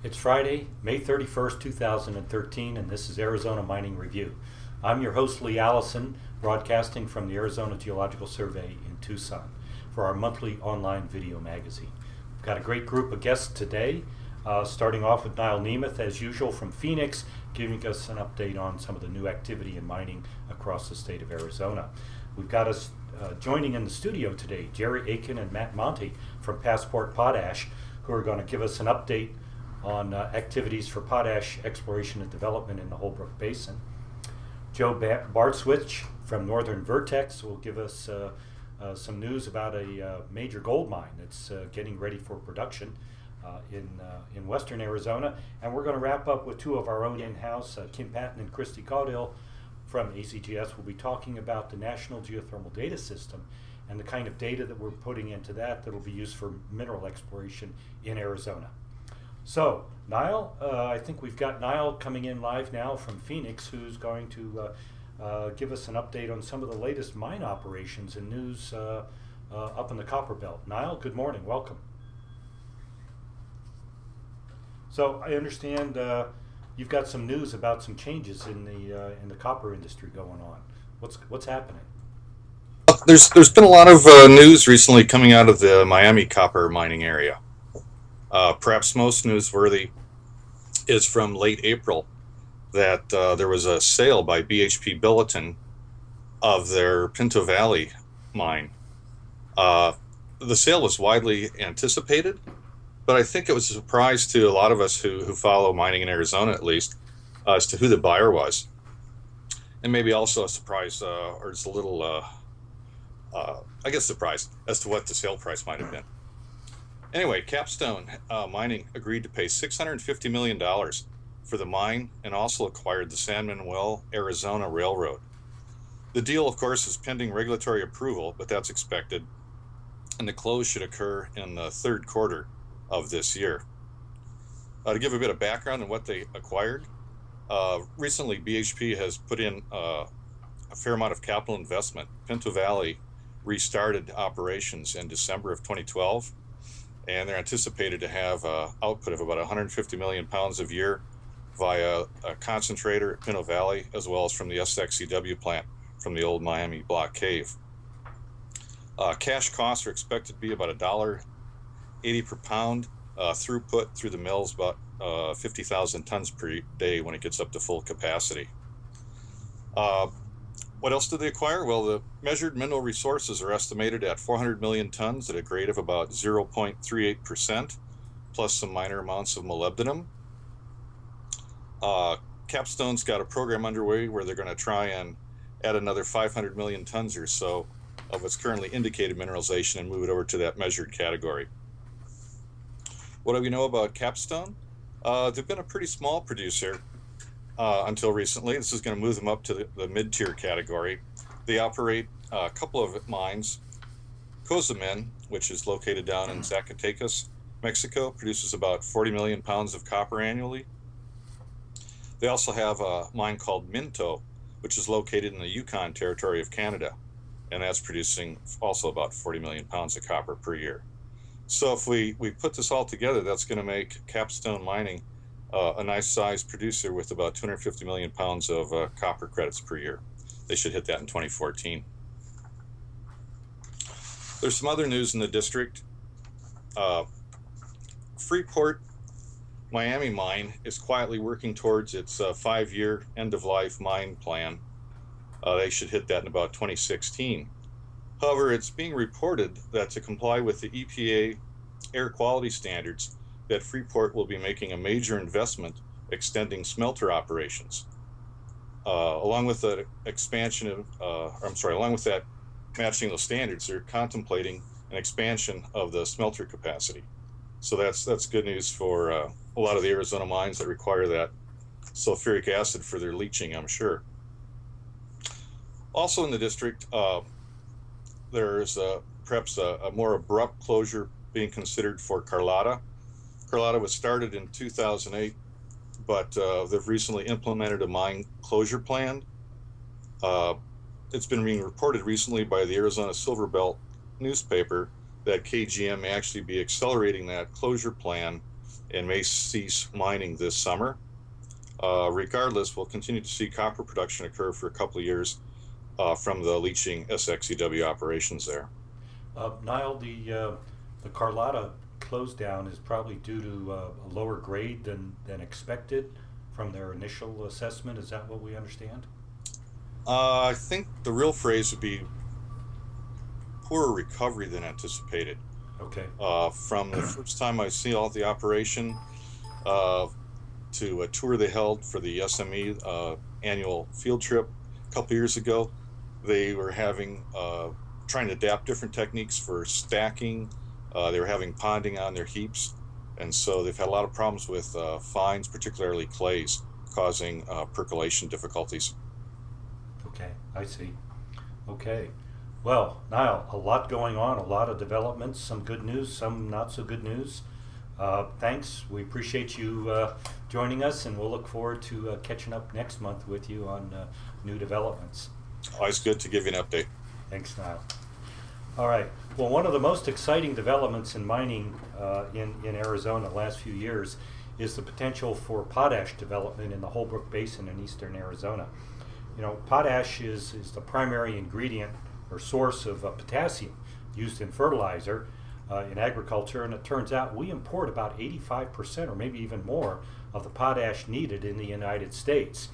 It's Friday, May 31st, 2013, and this is Arizona Mining Review. I'm your host, Lee Allison, broadcasting from the Arizona Geological Survey in Tucson for our monthly online video magazine. We've got a great group of guests today, starting off with Nyal Niemuth, as usual, from Phoenix, giving us an update on some of the new activity in mining across the state of Arizona. We've got us joining in the studio today, Jerry Aiken and Monte from Passport Potash, who are going to give us an update on activities for potash exploration and development in the Holbrook Basin. Joe Bardswich from Northern Vertex will give us some news about a major gold mine that's getting ready for production in western Arizona. And we're going to wrap up with two of our own in-house, Patten and Christy Caudill from ACGS. Will be talking about the National Geothermal Data System and the kind of data that we're putting into that will be used for mineral exploration in Arizona. So, Nyal, I think we've got Nyal coming in live now from Phoenix, who's going to give us an update on some of the latest mine operations and news up in the Copper Belt. Nyal, good morning. Welcome. So, I understand you've got some news about some changes in the copper industry going on. What's happening? There's been a lot of news recently coming out of the Miami copper mining area. Perhaps most newsworthy is from late April that there was a sale by BHP Billiton of their Pinto Valley mine. The sale was widely anticipated, but I think it was a surprise to a lot of us who follow mining in Arizona, at least, as to who the buyer was. And maybe also a surprise, or just a little, surprise as to what the sale price might have been. Anyway, Capstone Mining agreed to pay $650 million for the mine and also acquired the San Manuel, Arizona Railroad. The deal, of course, is pending regulatory approval, but that's expected, and the close should occur in the third quarter of this year. To give a bit of background on what they acquired, recently BHP has put in a fair amount of capital investment. Pinto Valley restarted operations in December of 2012. And they're anticipated to have an output of about 150 million pounds a year via a concentrator at Pinto Valley, as well as from the SXEW plant from the old Miami Block Cave. Cash costs are expected to be about $1.80 per pound. Throughput through the mills about 50,000 tons per day when it gets up to full capacity. What else did they acquire? Well, the measured mineral resources are estimated at 400 million tons at a grade of about 0.38%, plus some minor amounts of molybdenum. Capstone's got a program underway where they're going to try and add another 500 million tons or so of what's currently indicated mineralization and move it over to that measured category. What do we know about Capstone? They've been a pretty small producer until recently. This is going to move them up to the mid-tier category. They operate a couple of mines. Cozamin, which is located down in Zacatecas, Mexico, produces about 40 million pounds of copper annually. They also have a mine called Minto, which is located in the Yukon Territory of Canada, and that's producing also about 40 million pounds of copper per year. So if we put this all together, that's going to make Capstone Mining a nice size producer with about 250 million pounds of copper credits per year. They should hit that in 2014. There's some other news in the district. Freeport Miami mine is quietly working towards its 5-year end-of-life mine plan. They should hit that in about 2016. However, it's being reported that to comply with the EPA air quality standards, that Freeport will be making a major investment extending smelter operations. Along with that along with that matching those standards, they're contemplating an expansion of the smelter capacity. So that's good news for a lot of the Arizona mines that require that sulfuric acid for their leaching, I'm sure. Also in the district, there's perhaps a more abrupt closure being considered for Carlotta. Carlotta was started in 2008, but they've recently implemented a mine closure plan. It's been being reported recently by the Arizona Silver Belt newspaper that KGM may actually be accelerating that closure plan and may cease mining this summer. Regardless, we'll continue to see copper production occur for a couple of years from the leaching SXEW operations there. Niall, the Carlotta close down is probably due to a lower grade than expected from their initial assessment. Is that what we understand? I think the real phrase would be poorer recovery than anticipated. Okay. From the first time I see all the operation to a tour they held for the SME annual field trip a couple years ago, they were trying to adapt different techniques for stacking. They were having ponding on their heaps, and so they've had a lot of problems with fines, particularly clays, causing percolation difficulties. Okay, I see. Okay. Well, Niall, a lot going on, a lot of developments, some good news, some not so good news. Thanks. We appreciate you joining us, and we'll look forward to catching up next month with you on new developments. Always good to give you an update. Thanks, Niall. All right. Well, one of the most exciting developments in mining in Arizona the last few years is the potential for potash development in the Holbrook Basin in eastern Arizona. You know, potash is the primary ingredient or source of potassium used in fertilizer in agriculture, and it turns out we import about 85% or maybe even more of the potash needed in the United States.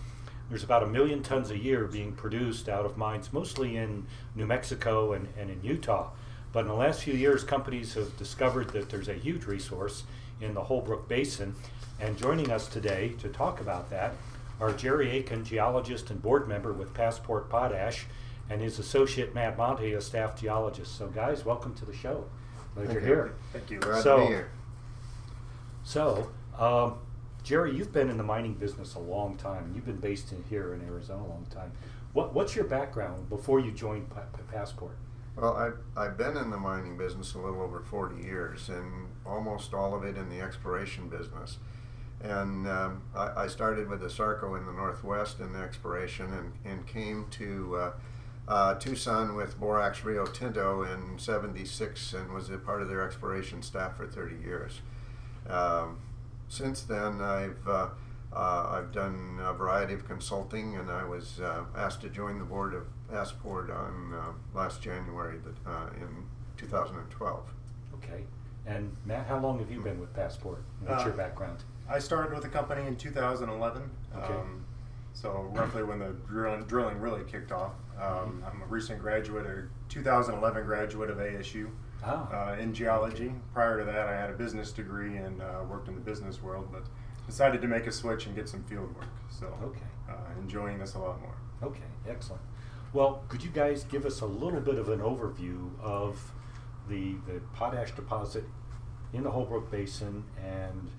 There's about 1 million tons a year being produced out of mines, mostly in New Mexico and in Utah. But in the last few years, companies have discovered that there's a huge resource in the Holbrook Basin. And joining us today to talk about that are Jerry Aiken, geologist and board member with Passport Potash, and his associate Matt Monte, a staff geologist. So guys, welcome to the show. Glad you're here. Thank you. Glad to be here. So, Jerry, you've been in the mining business a long time. You've been based here in Arizona a long time. What's your background before you joined Passport? Well, I've been in the mining business a little over 40 years, and almost all of it in the exploration business. And I started with the Sarco in the Northwest in the exploration, and came to Tucson with Borax Rio Tinto in '76, and was a part of their exploration staff for 30 years. Since then, I've done a variety of consulting, and I was asked to join the board of Passport on last January in 2012. Okay. And Matt, how long have you been with Passport? What's your background? I started with the company in 2011. Okay. So roughly when the drilling really kicked off. I'm a recent graduate, a 2011 graduate of ASU in geology. Okay. Prior to that, I had a business degree and worked in the business world, but decided to make a switch and get some field work. So enjoying this a lot more. Okay, excellent. Well, could you guys give us a little bit of an overview of the potash deposit in the Holbrook Basin and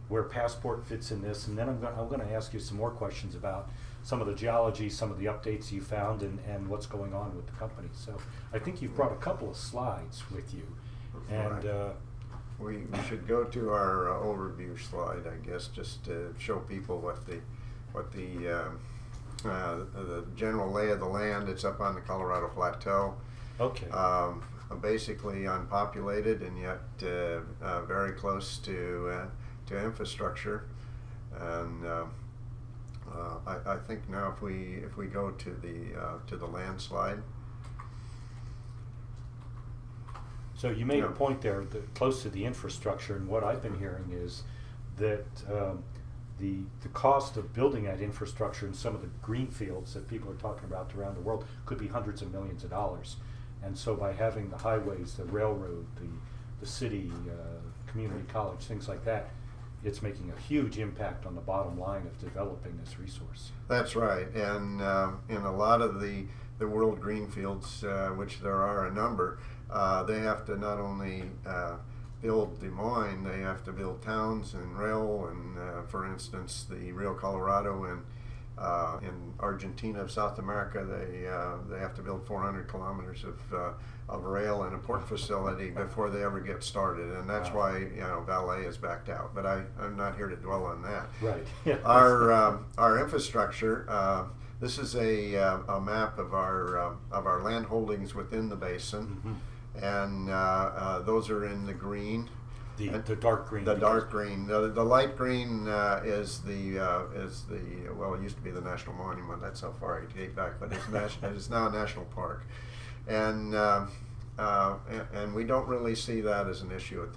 where Passport fits in this, and then I'm going to ask you some more questions about some of the geology, some of the updates you found, and what's going on with the company. So I think you've brought a couple of slides with you, and we should go to our overview slide, I guess, just to show people what the general lay of the land. It's up on the Colorado Plateau. Okay. Basically unpopulated, and yet very close to infrastructure. And I think now if we go to the land slide. So you made a point there, close to the infrastructure, and what I've been hearing is that the cost of building that infrastructure in some of the green fields that people are talking about around the world could be hundreds of millions of dollars. And so by having the highways, the railroad, the city, community college, things like that, it's making a huge impact on the bottom line of developing this resource. That's right, and in a lot of the world green fields, which there are a number, they have to not only build the mine, they have to build towns and rail, and for instance, the Rio Colorado in Argentina, South America, they have to build 400 kilometers of rail and a port facility before they ever get started, and that's why Valet is backed out. But I'm not here to dwell on that. Right. Our infrastructure. This is a map of our land holdings within the basin, and those are in the green. The dark green. The dark green. The light green is the well, it used to be the national monument. That's how far I date back, but it's now a national park, and we don't really see that as an issue at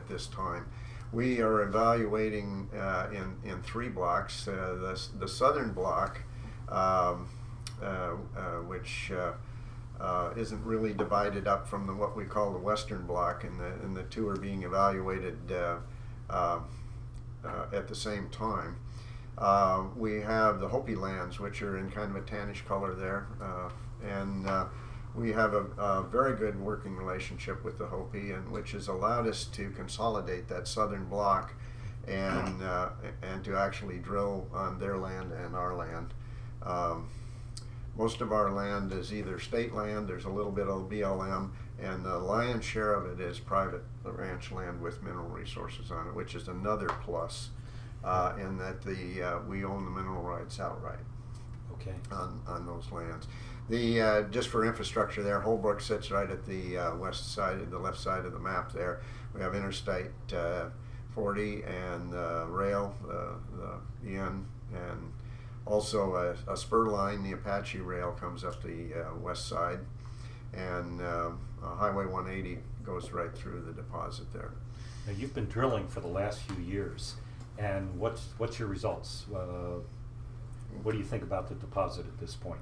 this time. We are evaluating in 3 blocks. The southern block, which isn't really divided up from what we call the western block, and the 2 are being evaluated at the same time. We have the Hopi lands, which are in kind of a tannish color there, and we have a very good working relationship with the Hopi, and which has allowed us to consolidate that southern block and to actually drill on their land and our land. Most of our land is either state land, there's a little bit of BLM, and the lion's share of it is private ranch land with mineral resources on it, which is another plus in that we own the mineral rights outright. Okay. On those lands. Just for infrastructure there, Holbrook sits right at the west side, the left side of the map there. We have Interstate 40 and rail, the EN, and also a spur line, the Apache rail comes up the west side, and Highway 180 goes right through the deposit there. Now, you've been drilling for the last few years, and what's your results? What do you think about the deposit at this point?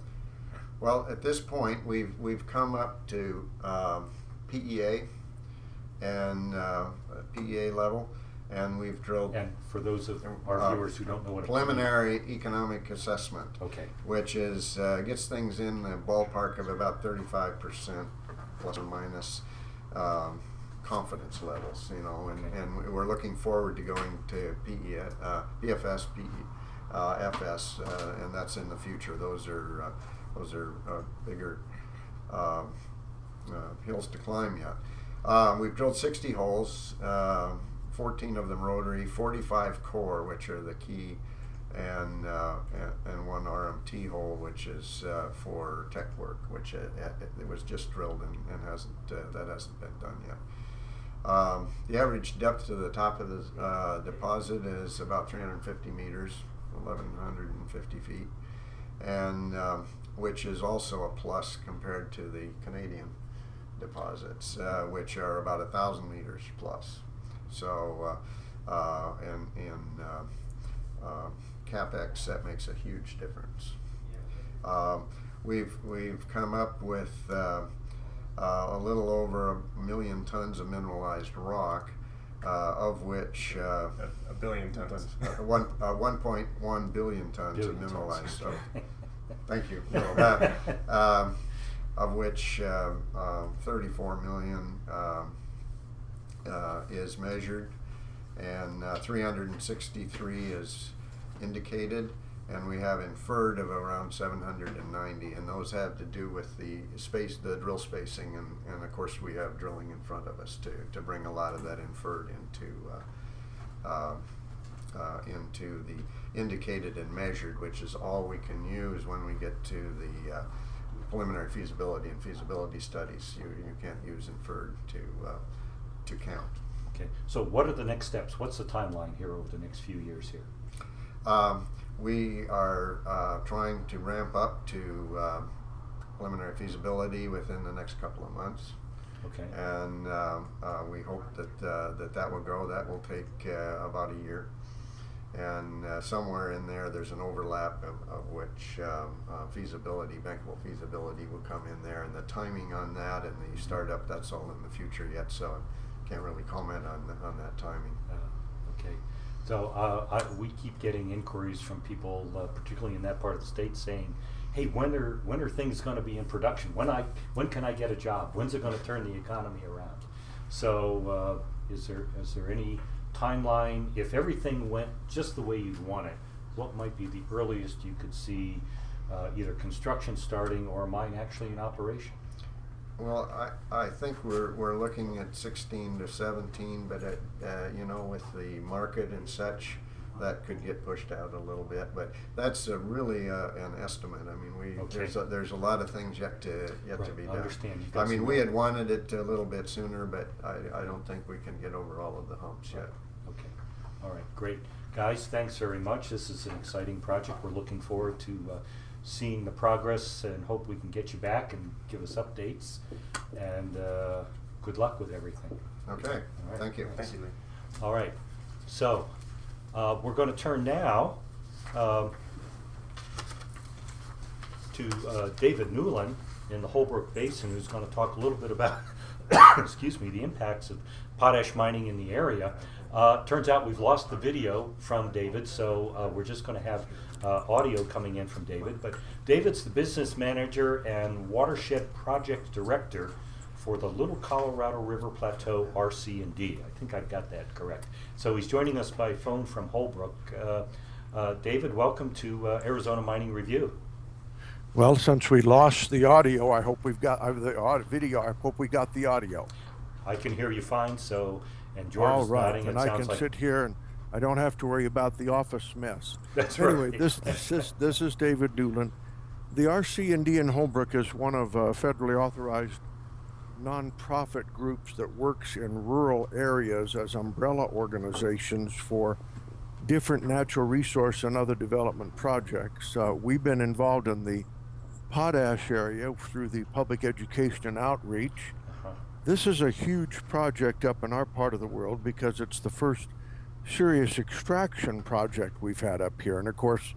Well, at this point, we've come up to PEA and PEA level, and we've drilled. And for those of our viewers who don't know what preliminary economic assessment, okay, which is gets things in the ballpark of about 35% plus or minus confidence levels, and we're looking forward to going to PFS, FS, and that's in the future. Those are bigger hills to climb yet. We've drilled 60 holes, 14 of them rotary, 45 core, which are the key, and 1 RMT hole, which is for tech work, which it was just drilled and that hasn't been done yet. The average depth to the top of the deposit is about 350 meters, 1,150 feet, and which is also a plus compared to the Canadian deposits, which are about 1,000 meters plus. So, in CapEx, that makes a huge difference. We've come up with a little over 1 million tons of mineralized rock, of which a billion tons. 1.1 billion tons of mineralized. So, thank you. Of which 34 million is measured, and 363 is indicated, and we have inferred of around 790, and those have to do with the drill spacing, and of course we have drilling in front of us to bring a lot of that inferred into the indicated and measured, which is all we can use when we get to the preliminary feasibility and feasibility studies. You can't use inferred to count. Okay, so what are the next steps? What's the timeline here over the next few years here? We are trying to ramp up to preliminary feasibility within the next couple of months. Okay. And we hope that will go. That will take about a year. And somewhere in there's an overlap of which feasibility, bankable feasibility will come in there. And the timing on that and the startup, that's all in the future yet. So I can't really comment on that timing. Okay. So we keep getting inquiries from people, particularly in that part of the state, saying, "Hey, when are things going to be in production? When can I get a job? When's it going to turn the economy around?" So, is there any timeline? If everything went just the way you'd want it, what might be the earliest you could see either construction starting or a mine actually in operation? Well, I think we're looking at 16 to 17, but with the market and such, that could get pushed out a little bit, but that's really an estimate. I mean, there's a lot of things yet to be done. Understand. I mean, we had wanted it a little bit sooner, but I don't think we can get over all of the humps yet. Okay. All right. Great, guys. Thanks very much. This is an exciting project. We're looking forward to seeing the progress, and hope we can get you back and give us updates. And good luck with everything. Okay. All right. Thank you. Thank you, Lee. All right. So. We're going to turn now to David Newlin in the Holbrook Basin, who's going to talk a little bit about, excuse me, the impacts of potash mining in the area. Turns out we've lost the video from David, so we're just going to have audio coming in from David. But David's the business manager and watershed project director for the Little Colorado River Plateau RC&D. I think I've got that correct. So he's joining us by phone from Holbrook. David, welcome to Arizona Mining Review. Well, since we lost the audio, I hope we've got the video. I hope we got the audio. I can hear you fine. So, and George is nodding. And I can sit here and I don't have to worry about the office mess. That's anyway, right. This is David Newlin. The RC&D in Holbrook is one of federally authorized nonprofit groups that works in rural areas as umbrella organizations for different natural resource and other development projects. We've been involved in the potash area through the public education and outreach. This is a huge project up in our part of the world because it's the first serious extraction project we've had up here. And of course,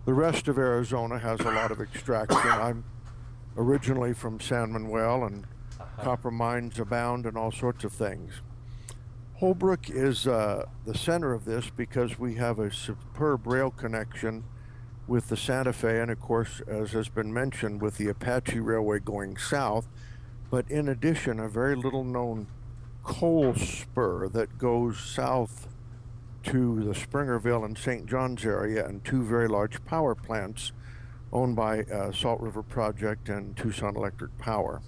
the rest of Arizona has a lot of extraction. I'm originally from San Manuel, and copper mines abound and all sorts of things. Holbrook is the center of this because we have a superb rail connection with the Santa Fe, and of course, as has been mentioned, with the Apache Railway going south, but in addition, a very little known coal spur that goes south to the Springerville and St. John's area, and two very large power plants owned by Salt River Project and Tucson Electric Power.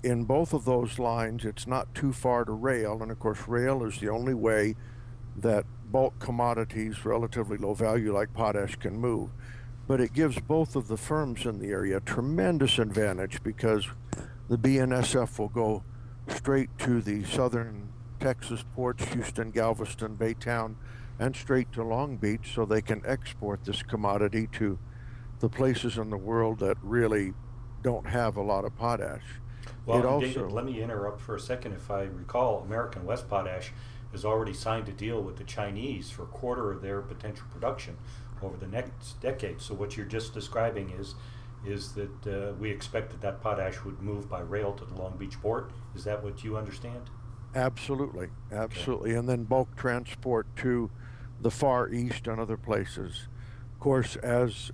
In both of those lines, it's not too far to rail, and of course rail is the only way that bulk commodities, relatively low value like potash, can move. But it gives both of the firms in the area a tremendous advantage because the BNSF will go straight to the southern Texas ports, Houston, Galveston, Baytown, and straight to Long Beach, so they can export this commodity to the places in the world that really don't have a lot of potash. Well, David, let me interrupt for a second. If I recall, American West Potash has already signed a deal with the Chinese for a quarter of their potential production over the next decade. So what you're just describing is that we expect that potash would move by rail to the Long Beach port. Is that what you understand? Absolutely. Okay. And then bulk transport to the Far East and other places. Of course, as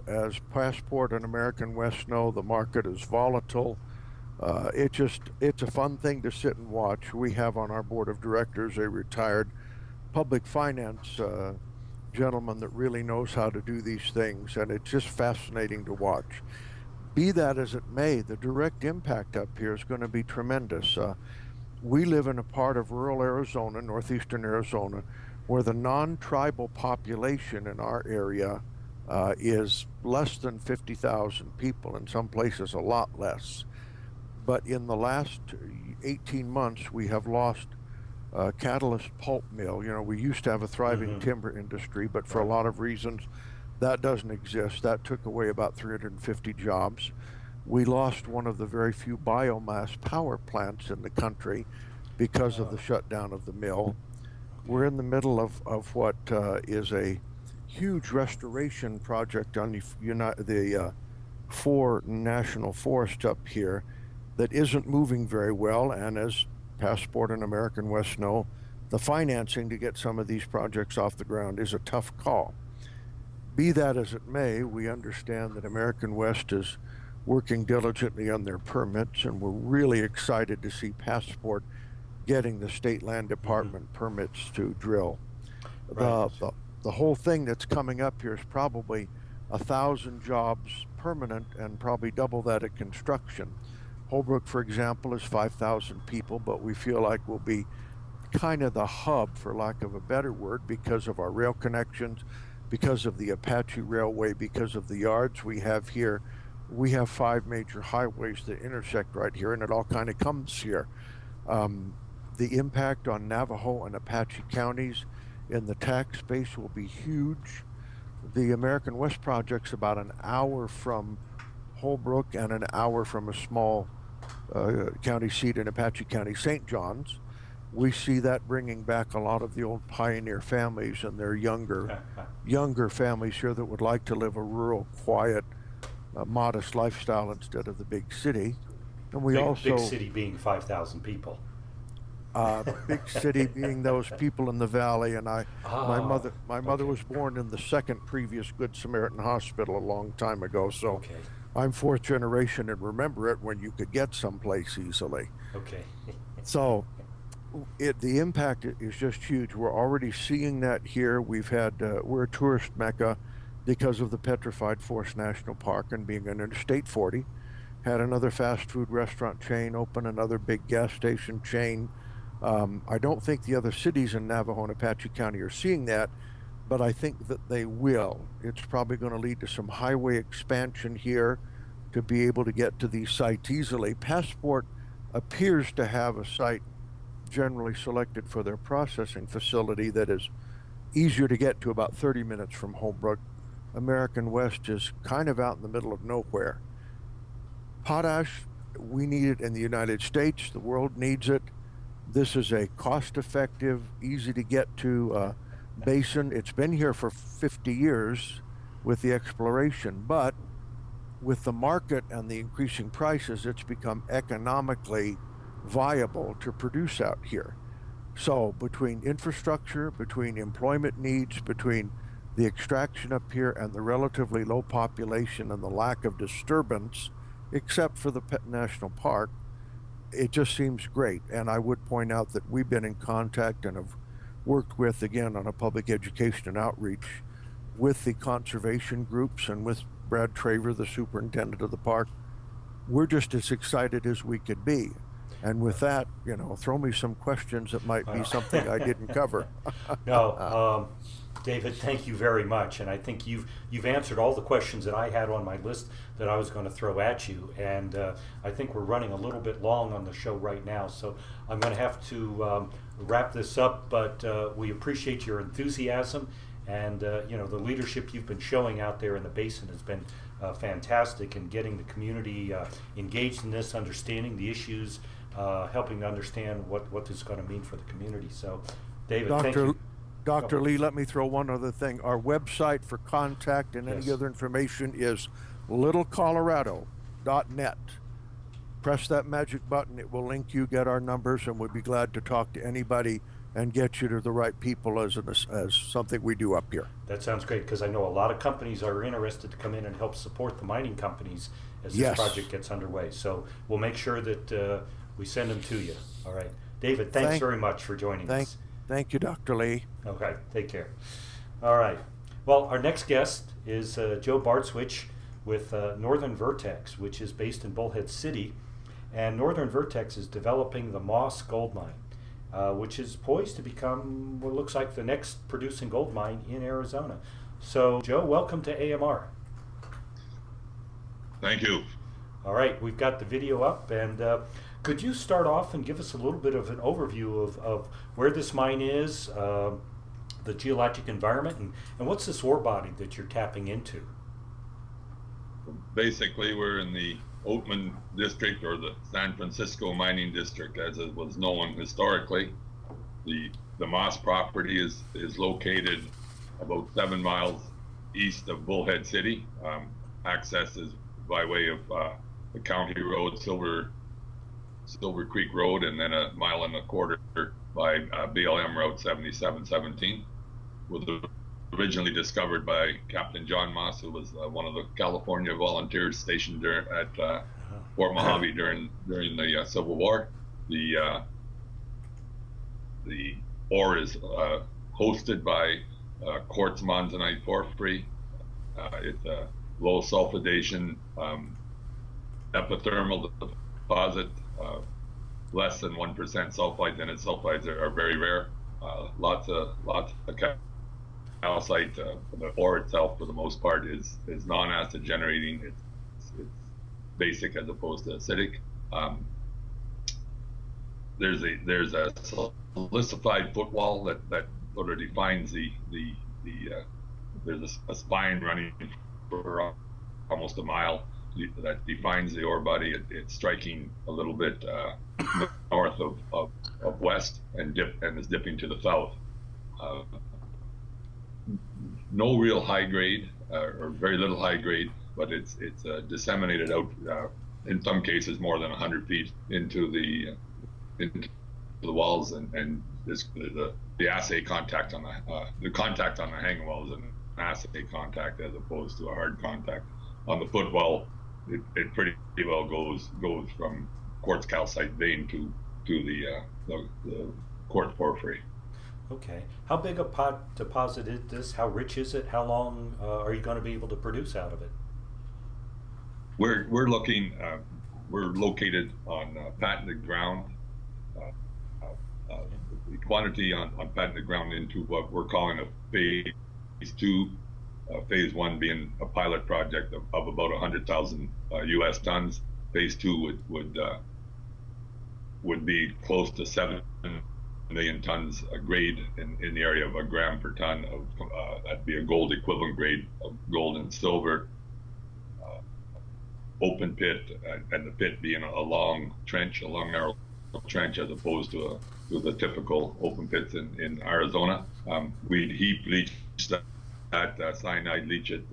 Passport and American West know, the market is volatile. It's a fun thing to sit and watch. We have on our board of directors a retired public finance gentleman that really knows how to do these things, and it's just fascinating to watch. Be that as it may, the direct impact up here is going to be tremendous. We live in a part of rural Arizona, northeastern Arizona, where the non-tribal population in our area is less than 50,000 people, in some places a lot less. But in the last 18 months, we have lost Catalyst pulp mill. You know, we used to have a thriving timber industry, but for a lot of reasons, that doesn't exist. That took away about 350 jobs. We lost one of the very few biomass power plants in the country because of the shutdown of the mill. We're in the middle of what is a huge restoration project on the 4 national forests up here that isn't moving very well, and as Passport and American West know, the financing to get some of these projects off the ground is a tough call. Be that as it may, we understand that American West is working diligently on their permits, and we're really excited to see Passport getting the state land department permits to drill. Right. The whole thing that's coming up here is probably 1,000 jobs permanent and probably double that at construction. Holbrook, for example, is 5,000 people, but we feel like we'll be kind of the hub, for lack of a better word, because of our rail connections, because of the Apache Railway, because of the yards we have here. We have 5 major highways that intersect right here, and it all kind of comes here. The impact on Navajo and Apache counties in the tax base will be huge. The American West Project's about an hour from Holbrook and an hour from a small county seat in Apache County, St. John's. We see that bringing back a lot of the old pioneer families and their younger families here that would like to live a rural, quiet, modest lifestyle instead of the big city. And we big city being 5,000 people. Big city being those people in the valley, and my mother was born in the second previous Good Samaritan Hospital a long time ago, so I'm 4th generation and remember it when you could get someplace easily. So the impact is just huge. We're already seeing that here. We're a tourist mecca because of the Petrified Forest National Park and being an Interstate 40. Had another fast food restaurant chain open, another big gas station chain. I don't think the other cities in Navajo and Apache County are seeing that, but I think that they will. It's probably going to lead to some highway expansion here to be able to get to these sites easily. Passport appears to have a site generally selected for their processing facility that is easier to get to, about 30 minutes from Holbrook. American West is kind of out in the middle of nowhere. Potash, we need it in the United States. The world needs it. This is a cost-effective, easy to get to basin. It's been here for 50 years with the exploration, but with the market and the increasing prices, it's become economically viable to produce out here. So between infrastructure, between employment needs, between the extraction up here and the relatively low population and the lack of disturbance, except for the National Park, it just seems great. And I would point out that we've been in contact and have worked with, again, on a public education and outreach with the conservation groups and with Brad Traver, the superintendent of the park. We're just as excited as we could be. And with that, throw me some questions that might be something I didn't cover. No, David, thank you very much. And I think you've answered all the questions that I had on my list that I was going to throw at you. And I think we're running a little bit long on the show right now, so I'm going to have to wrap this up. But we appreciate your enthusiasm, and the leadership you've been showing out there in the basin has been fantastic in getting the community engaged in this, understanding the issues, helping to understand what this is going to mean for the community. So, David, thank you. Dr. Lee, let me throw one other thing. Our website for contact and any other information is littlecolorado.net. Press that magic button. It will link you, get our numbers, and we'd be glad to talk to anybody and get you to the right people as something we do up here. That sounds great, because I know a lot of companies are interested to come in and help support the mining companies as this project gets underway. So we'll make sure that we send them to you. All right. David, thanks very much for joining us. Thank you, Dr. Lee. Okay, take care. All right. Well, our next guest is Joe Bardswich with Northern Vertex, which is based in Bullhead City. And Northern Vertex is developing the Moss Gold Mine, which is poised to become what looks like the next producing gold mine in Arizona. So, Joe, welcome to AMR. Thank you. All right, we've got the video up, and could you start off and give us a little bit of an overview of where this mine is, the geologic environment, and what's this ore body that you're tapping into? Basically, we're in the Oatman district, or the San Francisco mining district as it was known historically. The Moss property is located about 7 miles east of Bullhead City. Access is by way of the county road, Silver Creek Road, and then 1.25 miles by BLM Route 7717. Was originally discovered by Captain John Moss, who was one of the California volunteers stationed at Fort Mojave during the Civil War. The ore is hosted by quartz monzonite porphyry. It's a low sulfidation epithermal deposit. less than 1% sulfides in it. Sulfides are very rare. Lots of calcite. The ore itself, for the most part, is non-acid generating. It's basic as opposed to acidic. There's a silicified footwall that sort of defines there's a spine running for almost a mile that defines the ore body. It's striking a little bit north of west and is dipping to the south. No real high grade or very little high grade, but it's disseminated out in some cases more than 100 feet into the walls, and the assay contact on the contact on the hanging wall is an assay contact as opposed to a hard contact. On the footwall, it pretty well goes from quartz calcite vein to the quartz porphyry. Okay. How big a pot deposit is this? How rich is it? How long are you going to be able to produce out of it? We're looking. We're located on patented ground. The quantity on patented ground into what we're calling a phase 2, phase 1 being a pilot project of about 100,000 U.S. tons. Phase 2 would be close to 7 million tons a grade in the area of a gram per ton of that'd be a gold equivalent grade of gold and silver. Open pit, and the pit being a long narrow trench as opposed to the typical open pits in Arizona. We'd heap leach that cyanide leach it.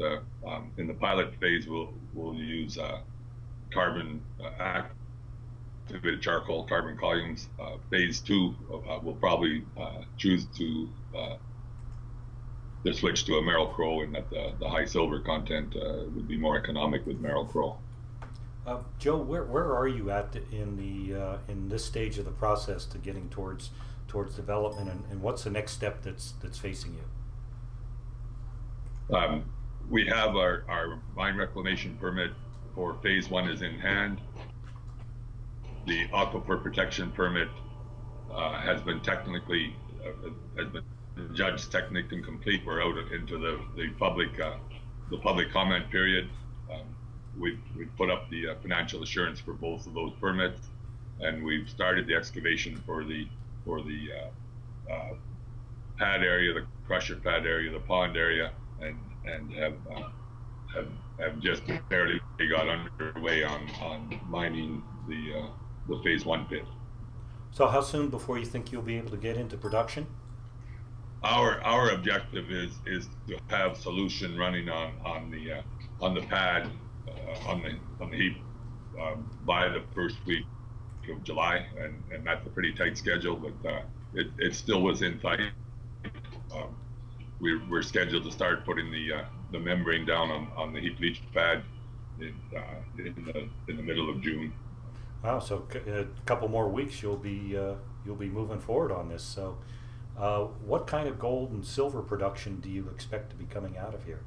In the pilot phase, we'll use carbon activated charcoal, carbon columns. Phase 2, we'll probably choose to switch to a Merrill-Crowe, and that the high silver content would be more economic with Merrill-Crowe. Joe, where are you at in this stage of the process to getting towards development, and what's the next step that's facing you? We have our mine reclamation permit for phase 1 is in hand. The aquifer protection permit has been judged technically complete. We're out into the public comment period. We've put up the financial assurance for both of those permits, and we've started the excavation for the pad area, the crusher pad area, the pond area, and have just barely got underway on mining the phase 1 pit. So how soon before you think you'll be able to get into production? Our objective is to have solution running on the pad. On the heap by the first week of July, and that's a pretty tight schedule, but it still was in sight. We're scheduled to start putting the membrane down on the heap leach pad in the middle of June. Wow! So a couple more weeks, you'll be moving forward on this. So, what kind of gold and silver production do you expect to be coming out of here?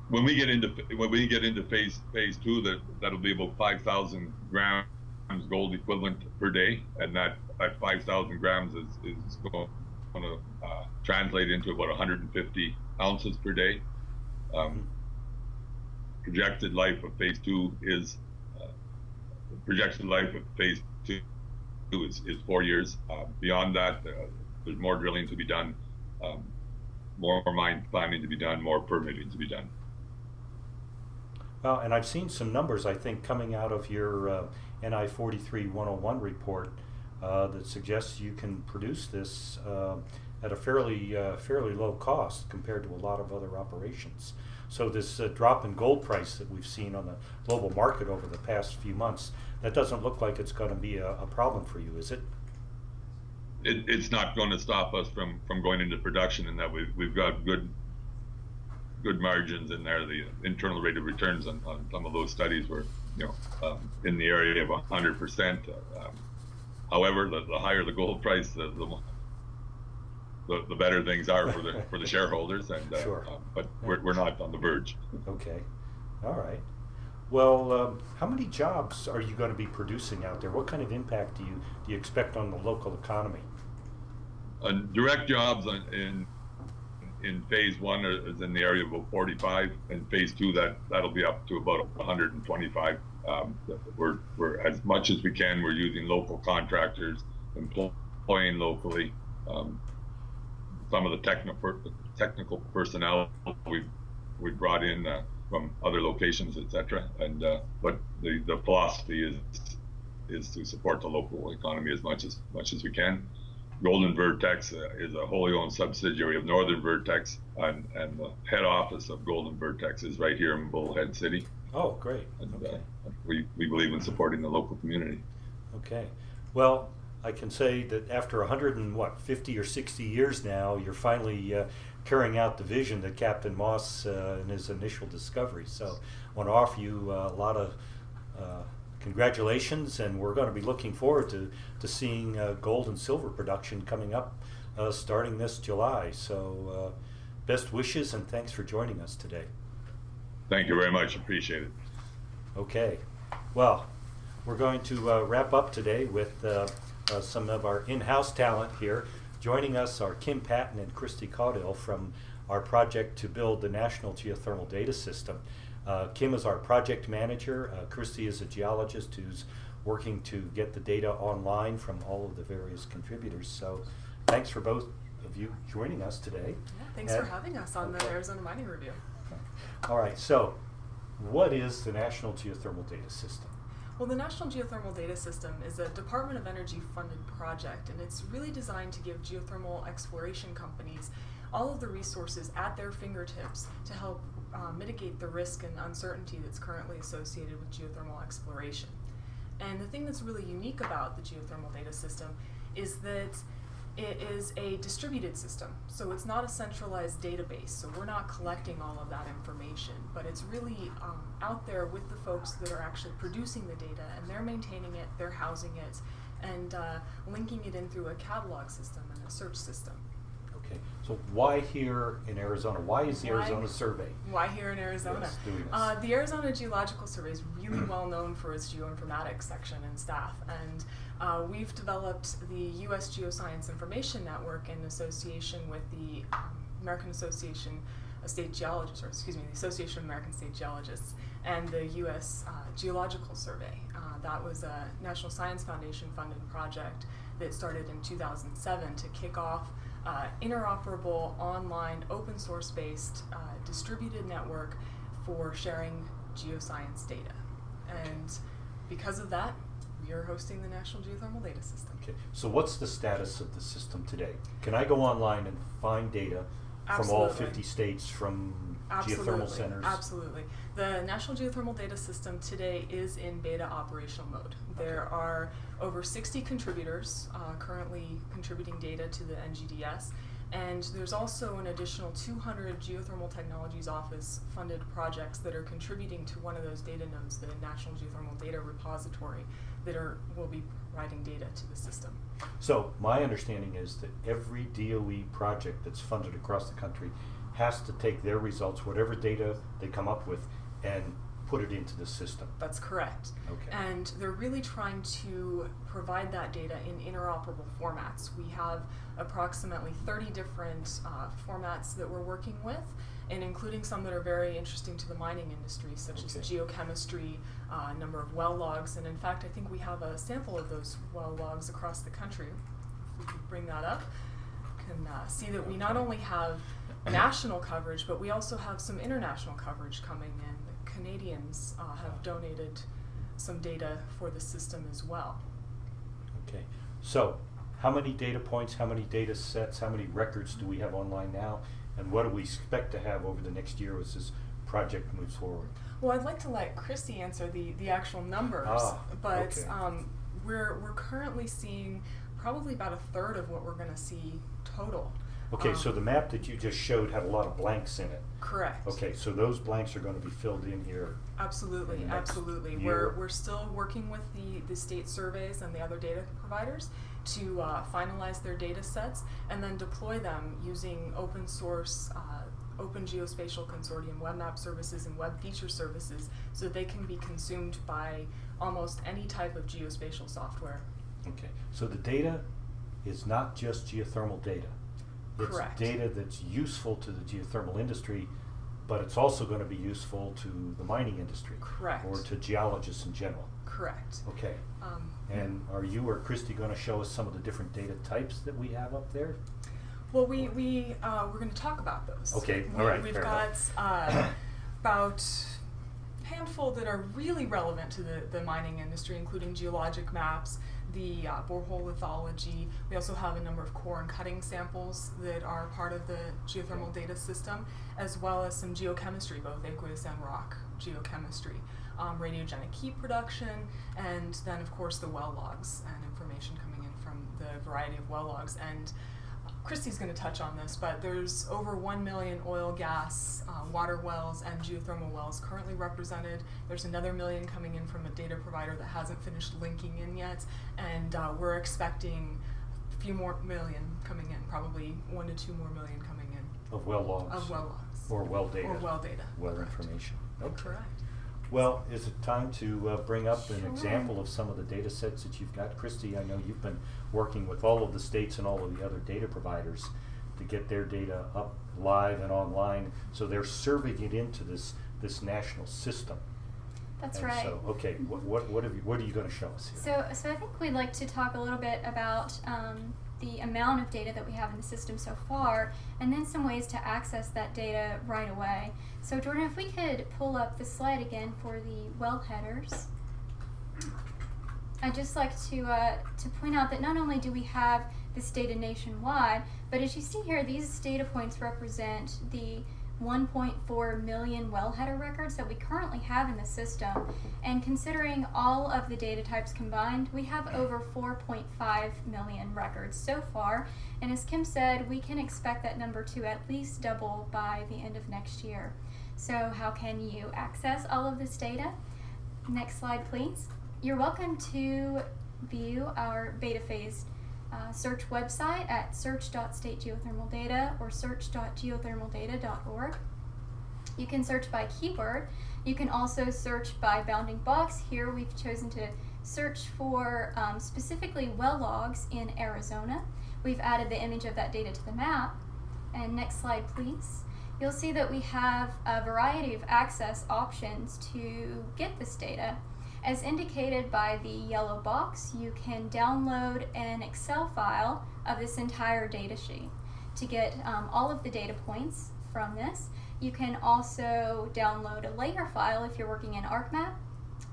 When we get into phase 2, that'll be about 5,000 grams gold equivalent per day, and that 5,000 grams is going to translate into about 150 ounces per day. Projected life of phase 2 is 4 years. Beyond that, there's more drilling to be done. More mine planning to be done, more permitting to be done. Well, and I've seen some numbers, I think, coming out of your NI 43-101 report that suggests you can produce this at a fairly low cost compared to a lot of other operations. So this drop in gold price that we've seen on the global market over the past few months, that doesn't look like it's going to be a problem for you, is it? It's not going to stop us from going into production, in that we've got good margins in there. The internal rate of returns on some of those studies were in the area of 100%. However, the higher the gold price, the better things are for the shareholders, and sure. but we're not on the verge. Okay, all right. Well, how many jobs are you going to be producing out there? What kind of impact do you expect on the local economy? Direct jobs in phase one is in the area of about 45. In phase two, that'll be up to about 125. We're as much as we can. We're using local contractors, employing locally. Some of the technical personnel we brought in from other locations, etc. And but the philosophy is to support the local economy as much as we can. Golden Vertex is a wholly owned subsidiary of Northern Vertex, and the head office of Golden Vertex is right here in Bullhead City. Oh, great. And okay. We believe in supporting the local community. Okay. Well, I can say that after 50 or 60 years now, you're finally carrying out the vision that Captain Moss in his initial discovery. So I want to offer you a lot of congratulations, and we're going to be looking forward to seeing gold and silver production coming up starting this July. So best wishes, and thanks for joining us today. Thank you very much. Appreciate it. Okay. Well, we're going to wrap up today with some of our in-house talent here. Joining us are Kim Patten and Christy Caudill from our project to build the National Geothermal Data System. Kim is our project manager. Christy is a geologist who's working to get the data online from all of the various contributors. So thanks for both of you joining us today. Yeah, thanks for having us on the Arizona Mining Review. All right, so what is the National Geothermal Data System? Well, the National Geothermal Data System is a Department of Energy funded project, and it's really designed to give geothermal exploration companies all of the resources at their fingertips to help mitigate the risk and uncertainty that's currently associated with geothermal exploration. And the thing that's really unique about the Geothermal Data System is that it is a distributed system. So it's not a centralized database, so we're not collecting all of that information, but it's really out there with the folks that are actually producing the data, and they're maintaining it, they're housing it, and linking it in through a catalog system and a search system. Okay, so why here in Arizona? Why is the Arizona Survey? Why here in Arizona? Yes, doing this? The Arizona Geological Survey is really well known for its geoinformatics section and staff, and we've developed the U.S. Geoscience Information Network in association with the American Association of State Geologists, or excuse me, the Association of American State Geologists, and the U.S. Geological Survey. That was a National Science Foundation funded project that started in 2007 to kick off interoperable, online, open source based distributed network for sharing geoscience data. And because of that, we are hosting the National Geothermal Data System. Okay, so what's the status of the system today? Can I go online and find data from all 50 states, from geothermal centers? Absolutely. The National Geothermal Data System today is in beta operational mode. There are over 60 contributors currently contributing data to the NGDS, and there's also an additional 200 Geothermal Technologies Office funded projects that are contributing to one of those data nodes, the National Geothermal Data Repository, that will be providing data to the system. So my understanding is that every DOE project that's funded across the country has to take their results, whatever data they come up with, and put it into the system. That's correct. Okay. And they're really trying to provide that data in interoperable formats. We have approximately 30 different formats that we're working with, and including some that are very interesting to the mining industry, such as geochemistry, number of well logs, and in fact I think we have a sample of those well logs across the country. If we could bring that up, you can see that we not only have national coverage, but we also have some international coverage coming in. The Canadians have donated some data for the system as well. Okay, so how many data points, how many data sets, how many records do we have online now, and what do we expect to have over the next year as this project moves forward? Well, I'd like to let Christy answer the actual numbers, but okay. We're currently seeing probably about a third of what we're going to see total. Okay, so the map that you just showed had a lot of blanks in it. Correct. Okay, so those blanks are going to be filled in here. Absolutely, absolutely. We're still working with the state surveys and the other data providers to finalize their data sets and then deploy them using open source Open Geospatial Consortium web map services and web feature services so they can be consumed by almost any type of geospatial software. Okay, so the data is not just geothermal data. It's Correct. data that's useful to the geothermal industry, but it's also going to be useful to the mining industry. Correct. Or to geologists in general. Correct. Okay. And are you or Christy going to show us some of the different data types that we have up there? Well, we're going to talk about those. Okay, all right, We've fair got enough. about a handful that are really relevant to the mining industry, including geologic maps, the borehole lithology. We also have a number of core and cutting samples that are part of the geothermal data system, as well as some geochemistry, both aqueous and rock geochemistry, radiogenic heat production, and then of course the well logs and information coming in from the variety of well logs. And Christy's going to touch on this, but there's over 1 million oil, gas, water wells, and geothermal wells currently represented. There's another million coming in from a data provider that hasn't finished linking in yet, and we're expecting a few more million coming in, probably 1 to 2 more million coming in. Of well logs? Of well logs. Or well data? Or well data. Well Correct. information. Okay. Correct. Well, is it time to bring up an Sure. example of some of the data sets that you've got? Christy, I know you've been working with all of the states and all of the other data providers to get their data up live and online, so they're serving it into this national system. That's And right. So, okay, what are you going to show us here? So I think we'd like to talk a little bit about the amount of data that we have in the system so far, and then some ways to access that data right away. So Jordan, if we could pull up the slide again for the well headers. I'd just like to point out that not only do we have this data nationwide, but as you see here, these data points represent the 1.4 million wellheader records that we currently have in the system. And considering all of the data types combined, we have over 4.5 million records so far. And as Kim said, we can expect that number to at least double by the end of next year. So how can you access all of this data? Next slide, please. You're welcome to view our beta phase search website at search.stategeothermaldata or search.geothermaldata.org. You can search by keyword. You can also search by bounding box. Here we've chosen to search for specifically well logs in Arizona. We've added the image of that data to the map. And next slide, please. You'll see that we have a variety of access options to get this data. As indicated by the yellow box, you can download an Excel file of this entire data sheet to get all of the data points from this. You can also download a layer file if you're working in ArcMap.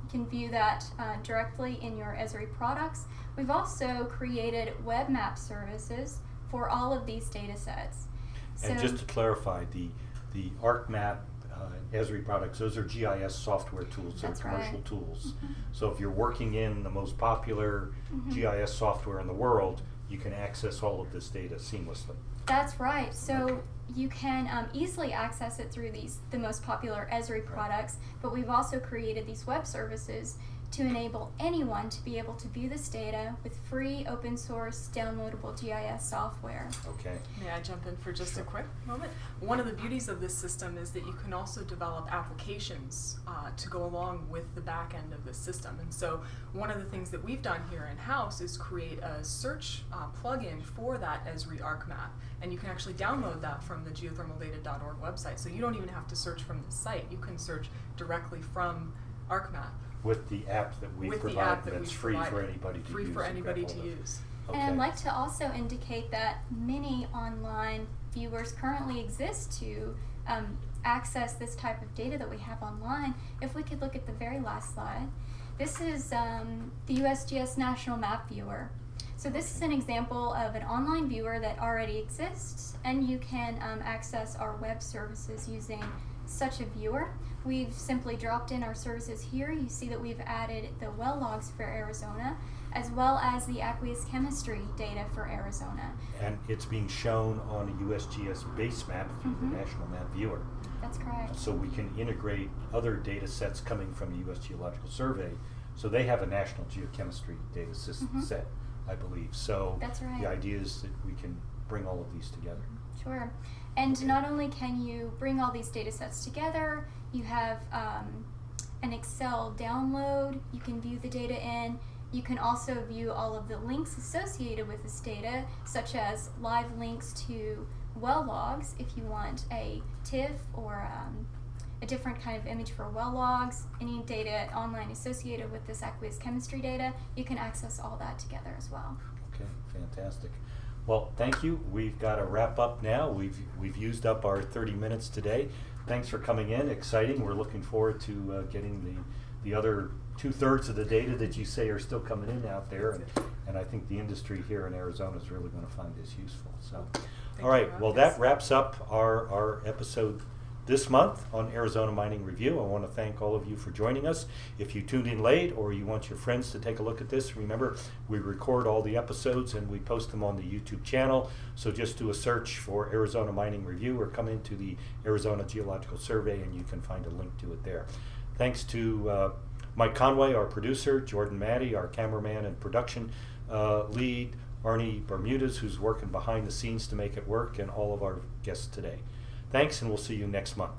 You can view that directly in your Esri products. We've also created web map services for all of these data sets. And just to clarify, the ArcMap Esri products, those are GIS software tools, they're That's commercial right. tools. Mhm. So if you're working in the most popular GIS software in the world, you can access all of this data seamlessly. That's right. So you can easily access it through the most popular Esri products, but we've also created these web services to enable anyone to be able to view this data with free open source downloadable GIS software. Okay. May I jump in for just a quick moment? One of the beauties of this system is that you can also develop applications to go along with the back end of the system. And so one of the things that we've done here in-house is create a search plugin for that Esri ArcMap. And you can actually download that from the geothermaldata.org website. So you don't even have to search from the site. You can search directly from ArcMap. With the app that we With the provide, app that that's we've free for provided. anybody to use. Free for and anybody grab to hold of. use. Okay. And I'd like to also indicate that many online viewers currently exist to access this type of data that we have online. If we could look at the very last slide. This is the USGS National Map Viewer. So this is an example of an online viewer that already exists, and you can access our web services using such a viewer. We've simply dropped in our services here. You see that we've added the well logs for Arizona, as well as the aqueous chemistry data for Arizona. And it's being shown on a USGS base map through the National Map Viewer. That's correct. So we can integrate other data sets coming from the U.S. Geological Survey. So they have a national geochemistry data system set, I believe. So That's right. the idea is that we can bring all of these together. Sure. And not only can you bring all these data sets together, you have an Excel download you can view the data in. You can also view all of the links associated with this data, such as live links to well logs if you want a TIFF or a different kind of image for well logs, any data online associated with this aqueous chemistry data. You can access all that together as well. Okay, fantastic. Well, thank you. We've got to wrap up now. We've used up our 30 minutes today. Thanks for coming in. Exciting. We're looking forward to getting the other 2/3 of the data that you say are still coming in out there, and I think the industry here in Arizona is really going to find this useful. So, all right. Well, that wraps up our episode this month on Arizona Mining Review. I want to thank all of you for joining us. If you tuned in late or you want your friends to take a look at this, remember we record all the episodes and we post them on the YouTube channel. So just do a search for Arizona Mining Review or come into the Arizona Geological Survey and you can find a link to it there. Thanks to Mike Conway, our producer, Jordan Maddie, our cameraman and production lead, Arnie Bermudez, who's working behind the scenes to make it work, and all of our guests today. Thanks, and we'll see you next month.